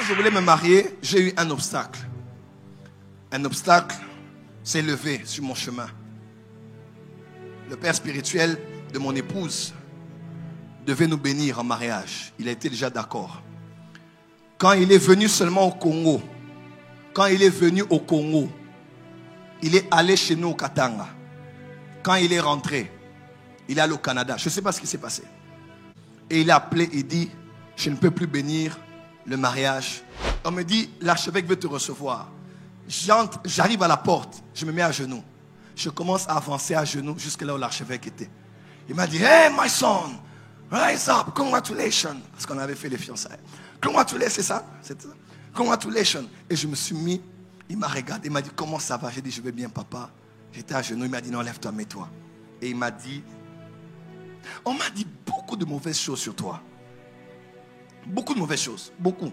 je voulais me marier, j'ai eu un obstacle. Un obstacle s'est levé sur mon chemin. Le père spirituel de mon épouse devait nous bénir en mariage. Il a été déjà d'accord. Quand il est venu seulement au Congo, il est allé chez nous au Katanga. Quand il est rentré, il est allé au Canada. Je ne sais pas ce qui s'est passé. Et il a appelé et dit, je ne peux plus bénir le mariage. On me dit, l'archevêque veut te recevoir. J'arrive à la porte, je me mets à genoux. Je commence à avancer à genoux jusque là où l'archevêque était. Il m'a dit, hey my son, rise up, congratulations. Parce qu'on avait fait les fiançailles. Congratulations, c'est ça? C'est ça? Congratulations. Et je me suis mis, il m'a regardé, il m'a dit, comment ça va? J'ai dit, je vais bien papa. J'étais à genoux, il m'a dit, non, lève-toi, mets-toi. Et il m'a dit, on m'a dit beaucoup de mauvaises choses sur toi. Beaucoup de mauvaises choses, beaucoup.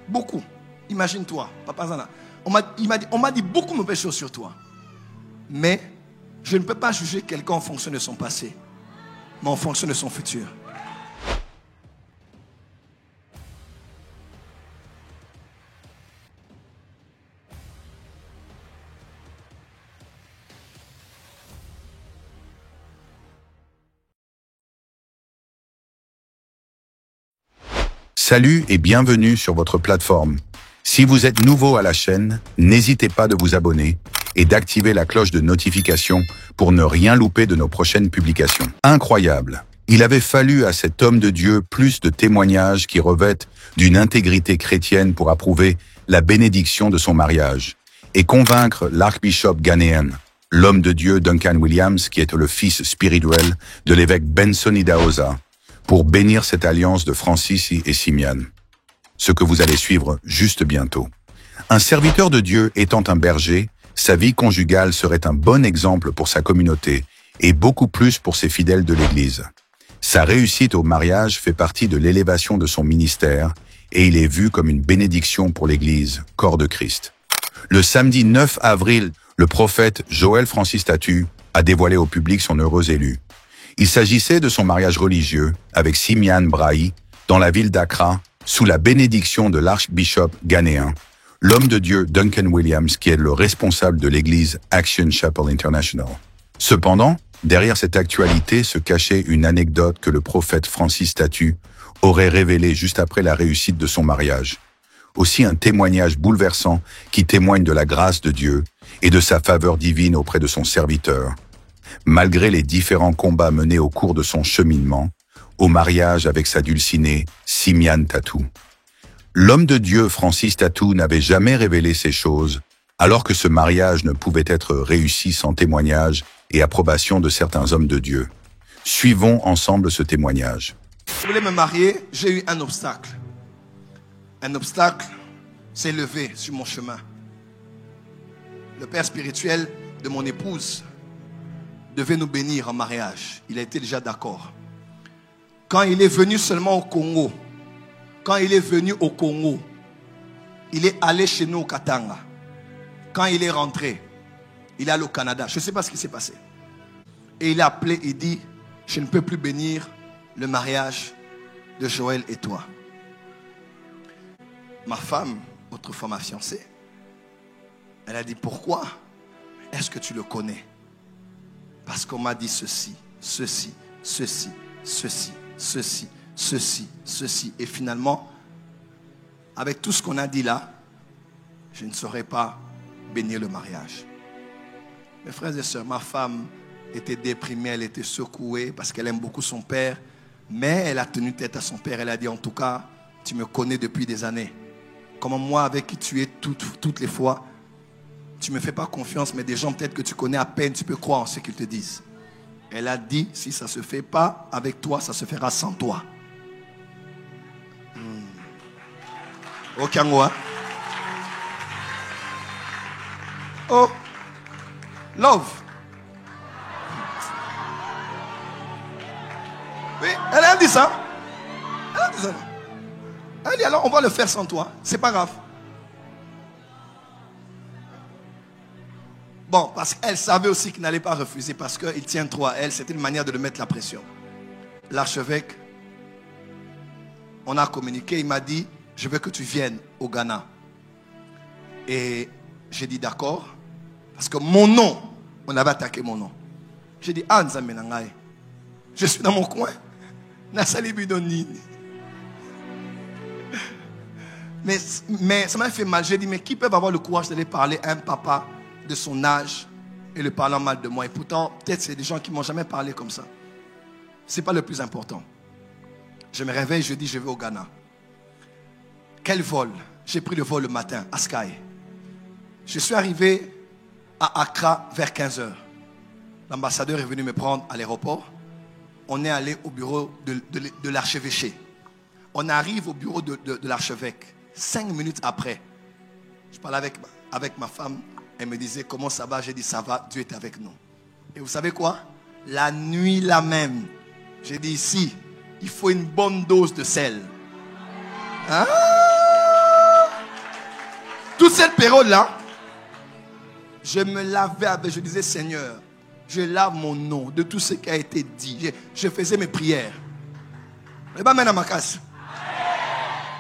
Beaucoup. Imagine-toi, papa Zana. On m'a dit beaucoup de mauvaises choses sur toi. Mais je ne peux pas juger quelqu'un en fonction de son passé, mais en fonction de son futur. Salut et bienvenue sur votre plateforme. Si vous êtes nouveau à la chaîne, n'hésitez pas de vous abonner et d'activer la cloche de notification pour ne rien louper de nos prochaines publications. Incroyable! Il avait fallu à cet homme de Dieu plus de témoignages qui revêtent d'une intégrité chrétienne pour approuver la bénédiction de son mariage et convaincre l'archbishop ghanéen, l'homme de Dieu Duncan Williams, qui est le fils spirituel de l'évêque Benson Idahosa, pour bénir cette alliance de Francis et Simian. Ce que vous allez suivre juste bientôt. Un serviteur de Dieu étant un berger, sa vie conjugale serait un bon exemple pour sa communauté et beaucoup plus pour ses fidèles de l'Église. Sa réussite au mariage fait partie de l'élévation de son ministère et il est vu comme une bénédiction pour l'Église, corps de Christ. Le samedi 9 avril, le prophète Joël Francis Tatu a dévoilé au public son heureux élu. Il s'agissait de son mariage religieux avec Simian Brahi dans la ville d'Accra, sous la bénédiction de l'archbishop ghanéen, l'homme de Dieu Duncan Williams, qui est le responsable de l'église Action Chapel International. Cependant, derrière cette actualité se cachait une anecdote que le prophète Francis Tatu aurait révélée juste après la réussite de son mariage. Aussi un témoignage bouleversant qui témoigne de la grâce de Dieu et de sa faveur divine auprès de son serviteur. Malgré les différents combats menés au cours de son cheminement, au mariage avec sa dulcinée, Simian Tatu. L'homme de Dieu Francis Tatu n'avait jamais révélé ces choses, alors que ce mariage ne pouvait être réussi sans témoignage et approbation de certains hommes de Dieu. Suivons ensemble ce témoignage. Je voulais me marier, j'ai eu un obstacle. Un obstacle s'est levé sur mon chemin. Le père spirituel de mon épouse devait nous bénir en mariage. Il a été déjà d'accord. Quand il est venu seulement au Congo, il est allé chez nous au Katanga. Quand il est rentré, il est allé au Canada. Je ne sais pas ce qui s'est passé. Et il a appelé et dit, je ne peux plus bénir le mariage de Joël et toi. Ma femme, autrefois ma fiancée, elle a dit, pourquoi est-ce que tu le connais? Parce qu'on m'a dit ceci, ceci, ceci, ceci, ceci, ceci, ceci. Et finalement, avec tout ce qu'on a dit là, je ne saurais pas bénir le mariage. Mes frères et sœurs, ma femme était déprimée, elle était secouée parce qu'elle aime beaucoup son père. Mais elle a tenu tête à son père. Elle a dit, en tout cas, tu me connais depuis des années. Comme moi, avec qui tu es toutes les fois. Tu ne me fais pas confiance, mais des gens peut-être que tu connais à peine, tu peux croire en ce qu'ils te disent. Elle a dit, si ça ne se fait pas avec toi, ça se fera sans toi. Oh, Kangoa. Oh, love. Oui, elle a dit ça. Elle a dit ça. Elle a dit, alors on va le faire sans toi. C'est pas grave. Bon, parce qu'elle savait aussi qu'il n'allait pas refuser parce qu'il tient trop à elle. C'était une manière de lui mettre la pression. L'archevêque On a communiqué, il m'a dit, je veux que tu viennes au Ghana. Et j'ai dit d'accord, parce que mon nom, on avait attaqué mon nom. J'ai dit, ah, Nzambe Nangaï, je suis dans mon coin. Nasali Bidoni. Mais ça m'a fait mal. J'ai dit, mais qui peut avoir le courage d'aller parler à un papa de son âge et le parler mal de moi? Et pourtant, peut-être c'est des gens qui ne m'ont jamais parlé comme ça. Ce n'est pas le plus important. Je me réveille, je dis, je vais au Ghana. Quel vol? J'ai pris le vol le matin à Sky. Je suis arrivé à Accra vers 15 h. L'ambassadeur est venu me prendre à l'aéroport. On est allé au bureau de l'archevêché. On arrive au bureau de l'archevêque. 5 minutes après, je parlais avec ma femme. Elle me disait, comment ça va? J'ai dit, ça va, Dieu est avec nous. Et vous savez quoi? La nuit là même, j'ai dit, ici, il faut une bonne dose de sel. Hein? Toute cette période-là, je me lavais avec, je disais, Seigneur, je lave mon nom de tout ce qui a été dit. Je faisais mes prières. Et bien maintenant, ma casse.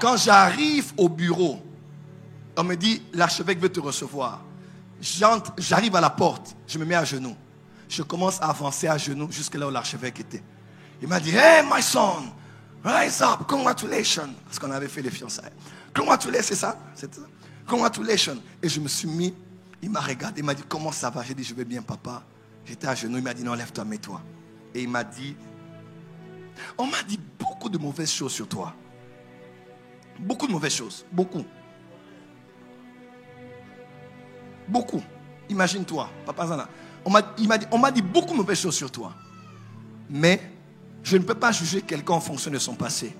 Quand j'arrive au bureau, on me dit, l'archevêque veut te recevoir. J'arrive à la porte, je me mets à genoux. Je commence à avancer à genoux jusque là où l'archevêque était. Il m'a dit, hey my son, rise up, congratulations. Parce qu'on avait fait les fiançailles. Congratulations, c'est ça? C'est ça? Congratulations. Et je me suis mis, il m'a regardé, il m'a dit, comment ça va? J'ai dit, je vais bien papa. J'étais à genoux, il m'a dit, non, lève-toi, mets-toi. Et il m'a dit, on m'a dit beaucoup de mauvaises choses sur toi. Beaucoup de mauvaises choses. Beaucoup. Beaucoup. Imagine-toi, papa Zana. On m'a dit beaucoup de mauvaises choses sur toi. Mais je ne peux pas juger quelqu'un en fonction de son passé,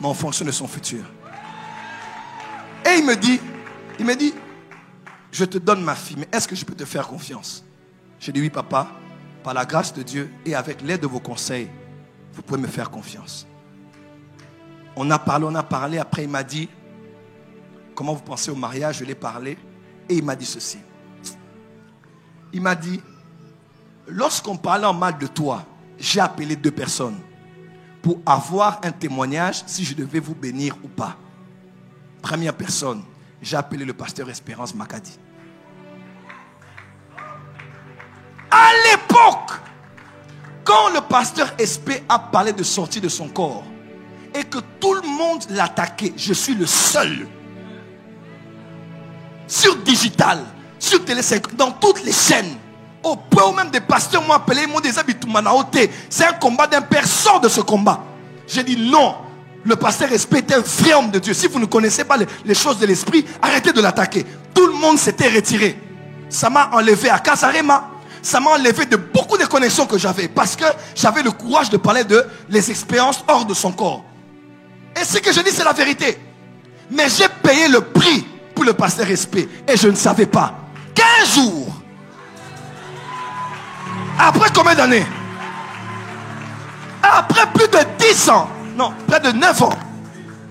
mais en fonction de son futur. Et il me dit, je te donne ma fille, mais est-ce que je peux te faire confiance? J'ai dit, oui papa, par la grâce de Dieu et avec l'aide de vos conseils, vous pouvez me faire confiance. On a parlé, après il m'a dit, comment vous pensez au mariage? Je l'ai parlé, et il m'a dit ceci. Il m'a dit, lorsqu'on parlait en mal de toi, j'ai appelé 2 personnes pour avoir un témoignage si je devais vous bénir ou pas. Première personne, j'ai appelé le pasteur Espérance Makadi. À l'époque, quand le pasteur Espé a parlé de sortir de son corps et que tout le monde l'attaquait, je suis le seul. Sur digital, sur Télé 5, dans toutes les chaînes, au point où même des pasteurs m'ont appelé, ils m'ont dit, c'est un combat d'un père, sort de ce combat. J'ai dit non, le pasteur Espé est un vrai homme de Dieu. Si vous ne connaissez pas les choses de l'esprit, arrêtez de l'attaquer. Tout le monde s'était retiré. Ça m'a enlevé à Kasarema. Ça m'a enlevé de beaucoup de connexions que j'avais. Parce que j'avais le courage de parler de les expériences hors de son corps. Et ce que je dis, c'est la vérité. Mais j'ai payé le prix pour le pasteur Espé. Et je ne savais pas. 15 jours. Après combien d'années? Après plus de 10 ans. Non, près de 9 ans.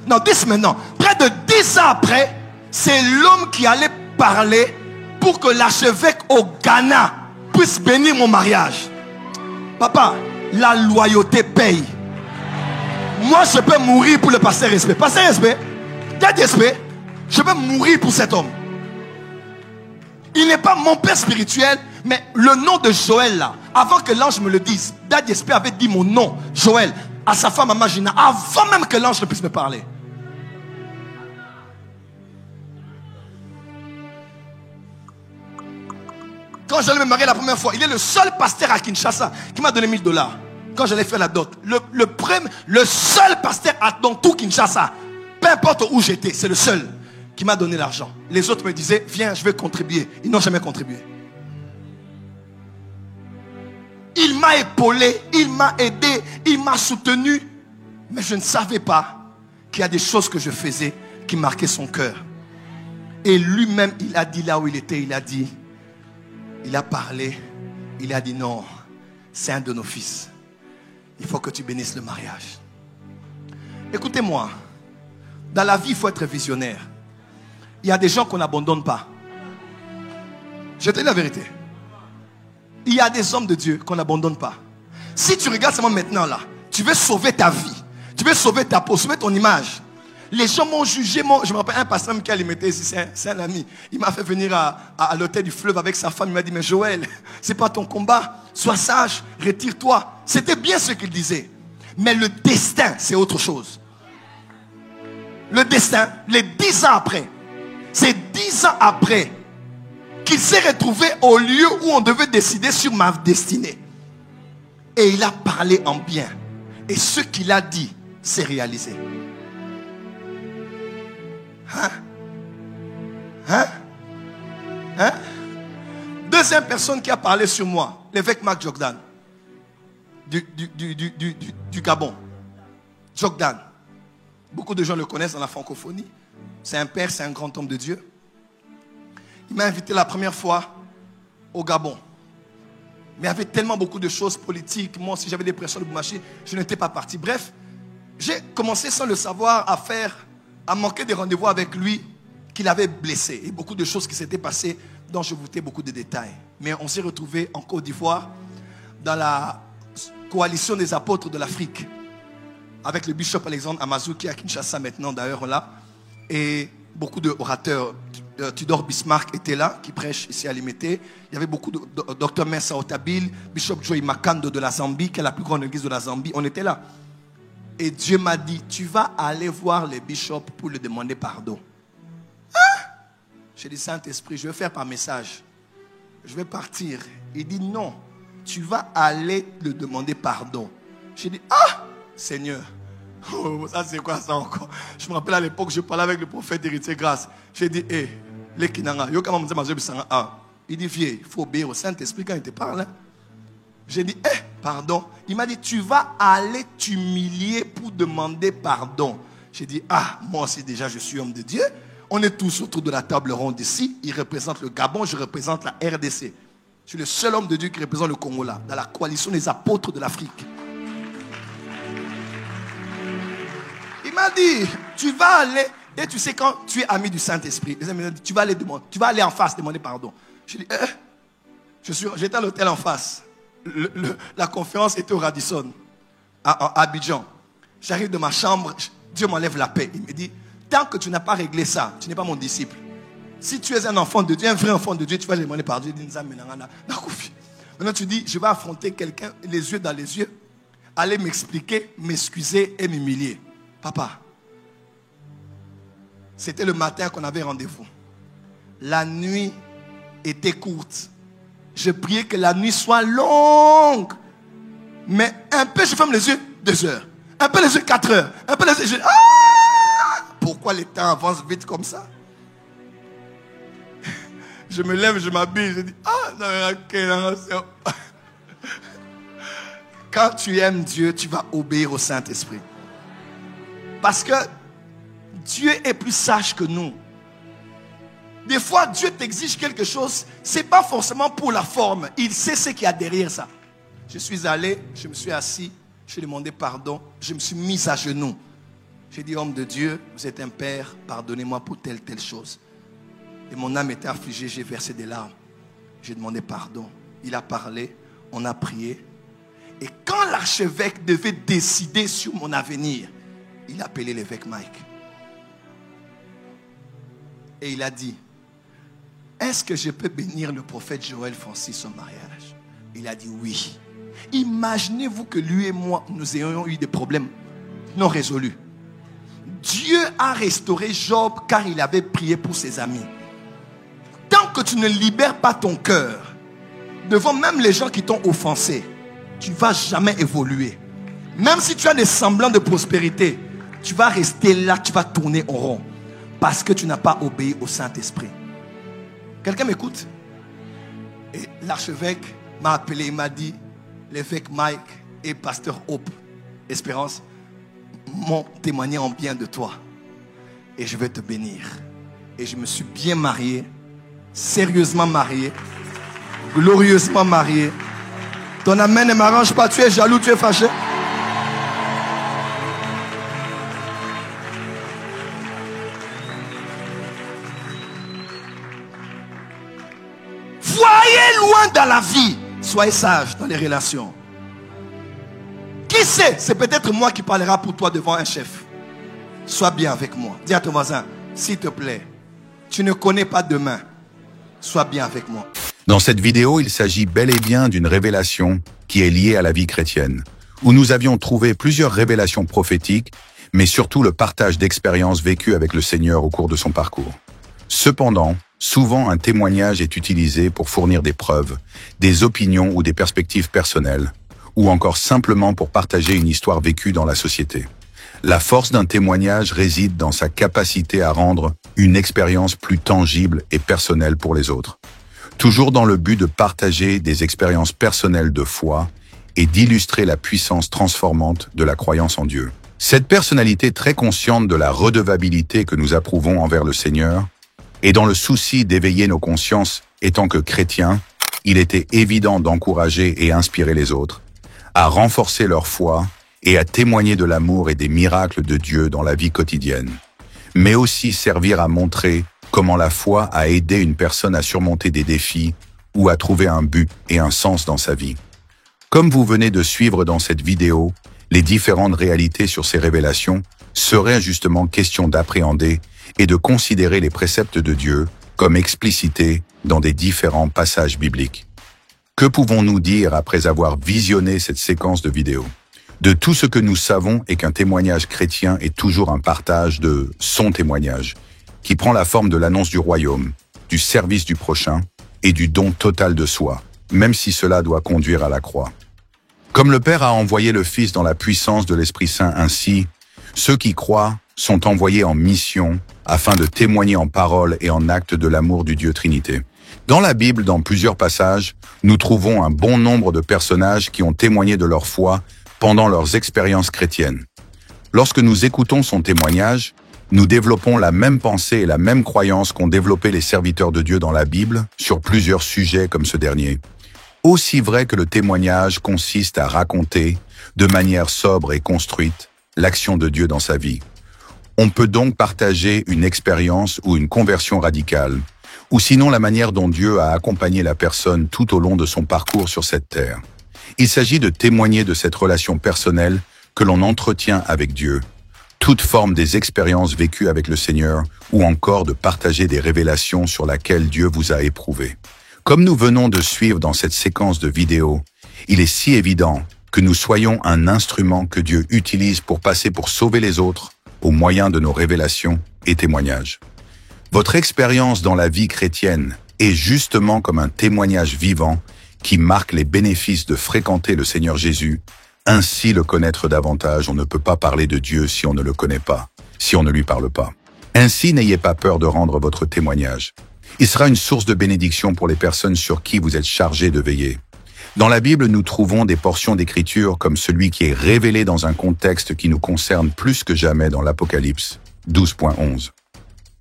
Non, 10 maintenant. Près de 10 ans après, c'est l'homme qui allait parler pour que l'archevêque au Ghana puisse bénir mon mariage. Papa, la loyauté paye. Moi, je peux mourir pour le pasteur Espé. Pasteur Espé, Daddy Espé, je peux mourir pour cet homme. Il n'est pas mon père spirituel, mais le nom de Joël là, avant que l'ange me le dise, Daddy Espé avait dit mon nom, Joël, à sa femme Amagina, avant même que l'ange ne puisse me parler. Quand j'allais me marier la première fois, il est le seul pasteur à Kinshasa qui m'a donné $1000. Quand j'allais faire la dot, le seul pasteur dans tout Kinshasa, peu importe où j'étais, c'est le seul qui m'a donné l'argent. Les autres me disaient, viens, je vais contribuer. Ils n'ont jamais contribué. Il m'a épaulé, il m'a aidé, il m'a soutenu. Mais je ne savais pas qu'il y a des choses que je faisais qui marquaient son cœur. Et lui-même, il a dit là où il était, il a dit, il a parlé, il a dit non, c'est un de nos fils. Il faut que tu bénisses le mariage. Écoutez-moi, dans la vie, il faut être visionnaire. Il y a des gens qu'on n'abandonne pas. Je te dis la vérité. Il y a des hommes de Dieu qu'on n'abandonne pas. Si tu regardes seulement maintenant là, tu veux sauver ta vie, Tu veux sauver ta peau, sauver ton image. Les gens m'ont jugé. Je me rappelle un pasteur qui mettait ici, c'est un ami. Il m'a fait venir à l'hôtel du fleuve avec sa femme. Il m'a dit, mais Joël, c'est pas ton combat. Sois sage, retire-toi. C'était bien ce qu'il disait. Mais le destin, c'est autre chose. Le destin, les 10 ans après, c'est 10 ans après qu'il s'est retrouvé au lieu où on devait décider sur ma destinée. Et il a parlé en bien. Et ce qu'il a dit, s'est réalisé. Deuxième personne qui a parlé sur moi, l'évêque Marc Jordan du Gabon. Jordan. Beaucoup de gens le connaissent dans la francophonie. C'est un père, c'est un grand homme de Dieu. Il m'a invité la première fois au Gabon. Mais il y avait tellement beaucoup de choses politiques. Moi aussi, j'avais des pressions de Boumachi. Je n'étais pas parti. Bref, j'ai commencé sans le savoir à manquer des rendez-vous avec lui qu'il avait blessé. Et beaucoup de choses qui s'étaient passées dont je vous tais beaucoup de détails. Mais on s'est retrouvés en Côte d'Ivoire dans la coalition des apôtres de l'Afrique avec le bishop Alexandre Amazou qui est à Kinshasa maintenant d'ailleurs là. Et beaucoup d'orateurs. Tudor Bismarck était là, qui prêche ici à Limité. Il y avait beaucoup de Dr Mensa Otabil, Bishop Joey Makando de la Zambie, qui est la plus grande église de la Zambie. On était là. Et Dieu m'a dit, tu vas aller voir les bishops pour lui demander pardon. J'ai dit, Saint-Esprit, je vais faire par message. Je vais partir. Il dit, non, tu vas aller le demander pardon. J'ai dit, Seigneur, ça c'est quoi ça encore? Je me rappelle à l'époque, je parlais avec le prophète Héritier Grâce. J'ai dit, les Kinanga, il dit, vieux, il faut obéir au Saint-Esprit quand il te parle. J'ai dit, pardon. Il m'a dit, tu vas aller t'humilier pour demander pardon. J'ai dit, moi aussi déjà je suis homme de Dieu. On est tous autour de la table ronde ici. Il représente le Gabon, je représente la RDC. Je suis le seul homme de Dieu qui représente le Congo là, dans la coalition des apôtres de l'Afrique. Il m'a dit, tu vas aller, et tu sais quand tu es ami du Saint-Esprit, tu vas aller demander, tu vas aller en face demander pardon. J'ai dit, j'étais à l'hôtel en face. La conférence était au Radisson, à Abidjan. J'arrive de ma chambre, Dieu m'enlève la paix. Il me dit, tant que tu n'as pas réglé ça, tu n'es pas mon disciple. Si tu es un enfant de Dieu, un vrai enfant de Dieu, tu vas lui demander pardon. Maintenant tu dis, je vais affronter quelqu'un les yeux dans les yeux, aller m'expliquer, m'excuser et m'humilier. Papa, c'était le matin qu'on avait rendez-vous. La nuit était courte. Je priais que la nuit soit longue. Mais un peu, je ferme les yeux, 2 heures. Un peu les yeux, 4 heures. Un peu les yeux, pourquoi le temps avance vite comme ça? Je me lève, je m'habille, je dis, non. Quand tu aimes Dieu, tu vas obéir au Saint-Esprit. Parce que Dieu est plus sage que nous. Des fois, Dieu t'exige quelque chose, ce n'est pas forcément pour la forme. Il sait ce qu'il y a derrière ça. Je suis allé, je me suis assis, j'ai demandé pardon, je me suis mis à genoux. J'ai dit, homme de Dieu, vous êtes un père, pardonnez-moi pour telle chose. Et mon âme était affligée, j'ai versé des larmes. J'ai demandé pardon. Il a parlé, on a prié. Et quand l'archevêque devait décider sur mon avenir, il a appelé l'évêque Mike. Et il a dit, est-ce que je peux bénir le prophète Joël Francis au mariage? Il a dit oui. Imaginez-vous que lui et moi, nous ayons eu des problèmes non résolus. Dieu a restauré Job car il avait prié pour ses amis. Tant que tu ne libères pas ton cœur, devant même les gens qui t'ont offensé, tu ne vas jamais évoluer. Même si tu as des semblants de prospérité, tu vas rester là, tu vas tourner en rond. Parce que tu n'as pas obéi au Saint-Esprit. Quelqu'un m'écoute? Et l'archevêque m'a appelé, il m'a dit, l'évêque Mike et pasteur Hope Espérance m'ont témoigné en bien de toi. Et je vais te bénir. Et je me suis bien marié, sérieusement marié, glorieusement marié. Ton amen ne m'arrange pas, tu es jaloux, tu es fâché. Voyez loin dans la vie, soyez sage dans les relations. Qui Qui sait, c'est peut-être moi qui parlera pour toi devant un chef. Sois bien avec moi. Dis à ton voisin, s'il te plaît, tu ne connais pas demain. Sois bien avec moi. Dans cette vidéo, il s'agit bel et bien d'une révélation qui est liée à la vie chrétienne, où nous avions trouvé plusieurs révélations prophétiques, mais surtout le partage d'expériences vécues avec le Seigneur au cours de son parcours. Cependant, souvent un témoignage est utilisé pour fournir des preuves, des opinions ou des perspectives personnelles, ou encore simplement pour partager une histoire vécue dans la société. La force d'un témoignage réside dans sa capacité à rendre une expérience plus tangible et personnelle pour les autres. Toujours dans le but de partager des expériences personnelles de foi et d'illustrer la puissance transformante de la croyance en Dieu. Cette personnalité très consciente de la redevabilité que nous approuvons envers le Seigneur et dans le souci d'éveiller nos consciences étant que chrétiens, il était évident d'encourager et inspirer les autres, à renforcer leur foi et à témoigner de l'amour et des miracles de Dieu dans la vie quotidienne, mais aussi servir à montrer comment la foi a aidé une personne à surmonter des défis ou à trouver un but et un sens dans sa vie. Comme vous venez de suivre dans cette vidéo, les différentes réalités sur ces révélations seraient justement question d'appréhender et de considérer les préceptes de Dieu comme explicités dans des différents passages bibliques. Que pouvons-nous dire après avoir visionné cette séquence de vidéos? De tout ce que nous savons est qu'un témoignage chrétien est toujours un partage de son témoignage, qui prend la forme de l'annonce du royaume, du service du prochain et du don total de soi, même si cela doit conduire à la croix. Comme le Père a envoyé le Fils dans la puissance de l'Esprit Saint ainsi, ceux qui croient sont envoyés en mission afin de témoigner en parole et en acte de l'amour du Dieu Trinité. Dans la Bible, dans plusieurs passages, nous trouvons un bon nombre de personnages qui ont témoigné de leur foi pendant leurs expériences chrétiennes. Lorsque nous écoutons son témoignage, nous développons la même pensée et la même croyance qu'ont développé les serviteurs de Dieu dans la Bible sur plusieurs sujets comme ce dernier. Aussi vrai que le témoignage consiste à raconter, de manière sobre et construite, l'action de Dieu dans sa vie. On peut donc partager une expérience ou une conversion radicale, ou sinon la manière dont Dieu a accompagné la personne tout au long de son parcours sur cette terre. Il s'agit de témoigner de cette relation personnelle que l'on entretient avec Dieu, toute forme des expériences vécues avec le Seigneur, ou encore de partager des révélations sur lesquelles Dieu vous a éprouvé. Comme nous venons de suivre dans cette séquence de vidéos, il est si évident que nous soyons un instrument que Dieu utilise pour passer pour sauver les autres au moyen de nos révélations et témoignages. Votre expérience dans la vie chrétienne est justement comme un témoignage vivant qui marque les bénéfices de fréquenter le Seigneur Jésus, ainsi le connaître davantage. On ne peut pas parler de Dieu si on ne le connaît pas, si on ne lui parle pas. Ainsi, n'ayez pas peur de rendre votre témoignage. Il sera une source de bénédiction pour les personnes sur qui vous êtes chargés de veiller. Dans la Bible, nous trouvons des portions d'Écriture comme celui qui est révélé dans un contexte qui nous concerne plus que jamais dans l'Apocalypse 12.11.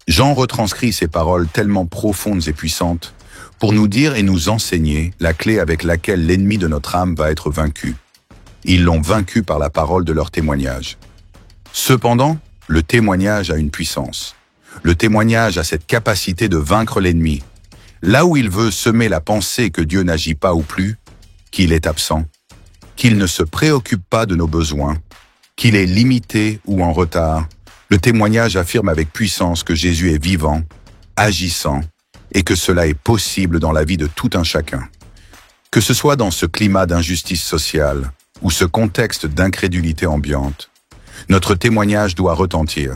Jean retranscrit ces paroles tellement profondes et puissantes pour nous dire et nous enseigner la clé avec laquelle l'ennemi de notre âme va être vaincu. Ils l'ont vaincu par la parole de leur témoignage. Cependant, le témoignage a une puissance. Le témoignage a cette capacité de vaincre l'ennemi. Là où il veut semer la pensée que Dieu n'agit pas ou plus, qu'il est absent, qu'il ne se préoccupe pas de nos besoins, qu'il est limité ou en retard, le témoignage affirme avec puissance que Jésus est vivant, agissant, et que cela est possible dans la vie de tout un chacun. Que ce soit dans ce climat d'injustice sociale ou ce contexte d'incrédulité ambiante, notre témoignage doit retentir.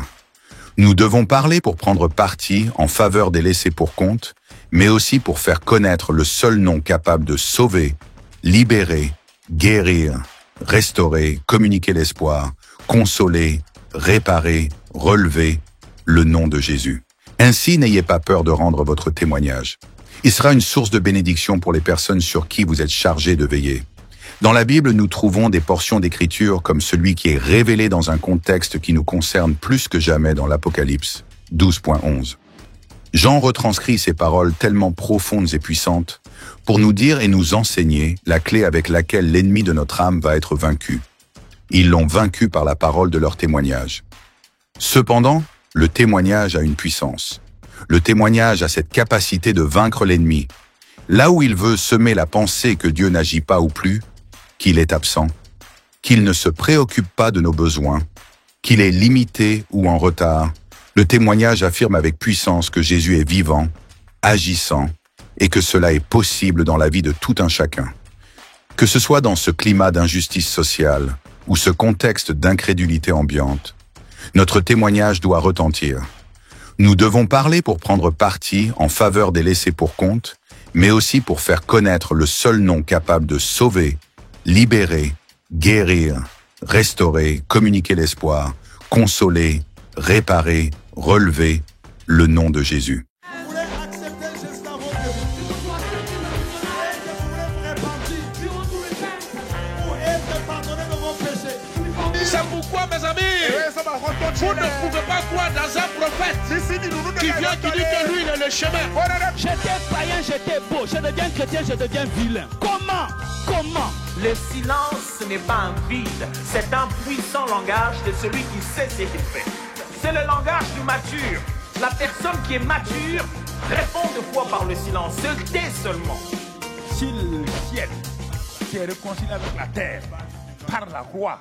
Nous devons parler pour prendre parti en faveur des laissés pour compte, mais aussi pour faire connaître le seul nom capable de sauver, libérer, guérir, restaurer, communiquer l'espoir, consoler, réparer, relever, le nom de Jésus. Ainsi, n'ayez pas peur de rendre votre témoignage. Il sera une source de bénédiction pour les personnes sur qui vous êtes chargés de veiller. Dans la Bible, nous trouvons des portions d'Écriture comme celui qui est révélé dans un contexte qui nous concerne plus que jamais dans l'Apocalypse 12.11. Jean retranscrit ces paroles tellement profondes et puissantes pour nous dire et nous enseigner la clé avec laquelle l'ennemi de notre âme va être vaincu. Ils l'ont vaincu par la parole de leur témoignage. Cependant, le témoignage a une puissance. Le témoignage a cette capacité de vaincre l'ennemi. Là où il veut semer la pensée que Dieu n'agit pas ou plus, qu'il est absent, qu'il ne se préoccupe pas de nos besoins, qu'il est limité ou en retard, le témoignage affirme avec puissance que Jésus est vivant, agissant, et que cela est possible dans la vie de tout un chacun. Que ce soit dans ce climat d'injustice sociale ou ce contexte d'incrédulité ambiante, notre témoignage doit retentir. Nous devons parler pour prendre parti en faveur des laissés pour compte, mais aussi pour faire connaître le seul nom capable de sauver, libérer, guérir, restaurer, communiquer l'espoir, consoler, réparer, relever, le nom de Jésus. C'est pourquoi, mes amis, vous ne pouvez pas croire dans un prophète qui vient qui dit que lui, il est le chemin. J'étais païen, j'étais beau. Je deviens chrétien, je deviens vilain. Comment? Le silence, ce n'est pas un vide, c'est un puissant langage de celui qui sait ce qu'il fait. C'est le langage du mature. La personne qui est mature répond de fois par le silence, se tait seulement. Si le ciel qui est réconcilié avec la terre par la croix